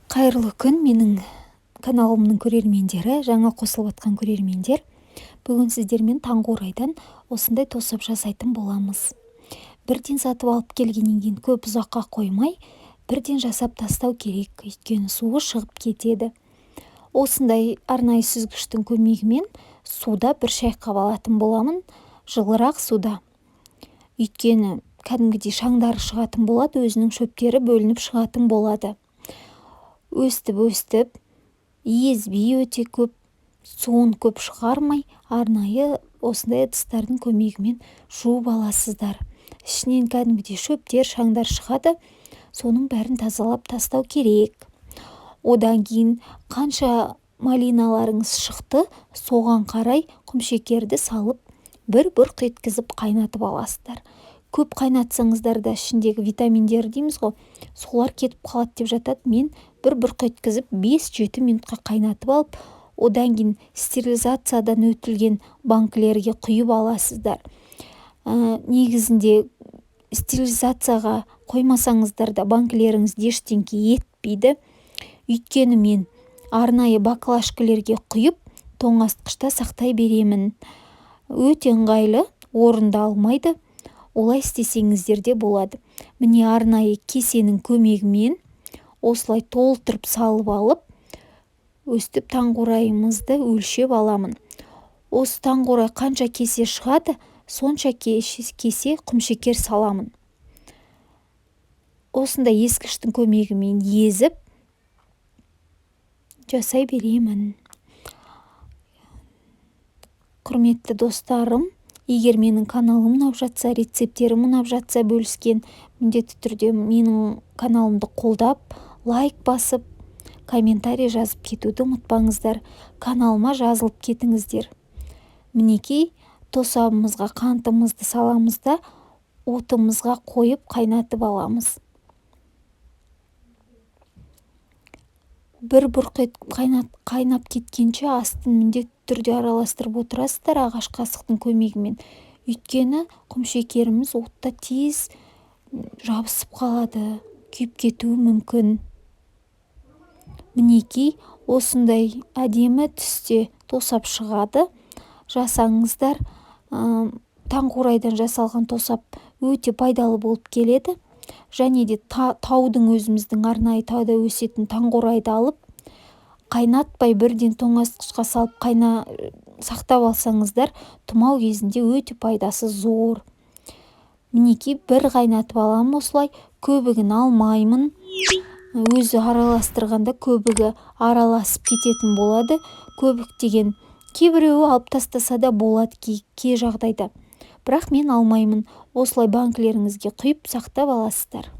Қайырлы күн, менің каналымның көрермендері, жаңа қосылып жатқан көрермендер. Бүгін сіздермен таңғы орайдан осындай тосып жасайтын боламыз. Бірден сатып алып келгеннен кейін көп ұзаққа қоймай, бірден жасап тастау керек, өйткені суы шығып кетеді. Осындай арнайы сүзгіштің көмегімен суда бір шайқап алатын боламын, жылырақ суда. Өйткені кәдімгідей шаңдары шығатын болады, өзінің шөптері бөлініп шығатын болады. Өстіп, езбей өте көп, суын көп шығармай, арнайы осындай ыдыстардың көмегімен жуып аласыздар. Ішінен кәдімгідей шөптер, шаңдар шығады, соның бәрін тазалап тастау керек. Одан кейін қанша малиналарыңыз шықты, соған қарай құмшекерді салып, бір бұрқ еткізіп қайнатып аласыздар. Көп қайнатсаңыздар да ішіндегі витаминдер дейміз ғой, солар кетіп қалады деп жатады. Мен бір бұрқ еткізіп 5-7 минутқа қайнатып алып, одан кейін стерилизациядан өтілген банкілерге құйып аласыздар. Негізінде стерилизацияға қоймасаңыздар да банкілеріңіз ештеңке етпейді. Өйткені мен арнайы баклажкілерге құйып, тоңазытқышта сақтай беремін. Өте ыңғайлы, орында алмайды. Олай істесеңіздер де болады. Міне арнайы кесенің көмегімен осылай толтырып салып алып, өстіп таңқурайымызды өлшеп аламын. Осы таңқурай қанша кесе шығады, сонша кесе құмшекер саламын. Осындай ескіштің көмегімен езіп жасай беремін. Құрметті достарым, егер менің каналым ұнап жатса, рецептерім ұнап жатса бөліскен, міндетті түрде менің каналымды қолдап, лайк басып, комментарий жазып кетуді ұмытпаңыздар. Каналыма жазылып кетіңіздер. Мінекей, тосабымызға қантымызды саламыз да, отымызға қойып қайнатып аламыз. Бір бұрқ етіп қайнап кеткенше астын міндетті түрде араластырып отырасыздар ағаш қасықтың көмегімен. Өйткені құмшекеріміз отта тез жабысып қалады, күйіп кетуі мүмкін. Мінекей, осындай әдемі түсте тосап шығады. Жасаңыздар, таңқурайдан жасалған тосап өте пайдалы болып келеді. Және де таудың өзіміздің арнайы тауда өсетін таңқурайды алып, қайнатпай бірден тоңазытқышқа салып сақтап алсаңыздар, тұмау кезінде өте пайдасы зор. Мінекей, бір қайнатып аламын осылай, көбігін алмаймын. Өзі араластырғанда көбігі араласып кететін болады. Көбік деген кейбіреуі алып тастаса да болады кей жағдайда. Бірақ мен алмаймын. Осылай банкілеріңізге құйып сақтап аласыздар.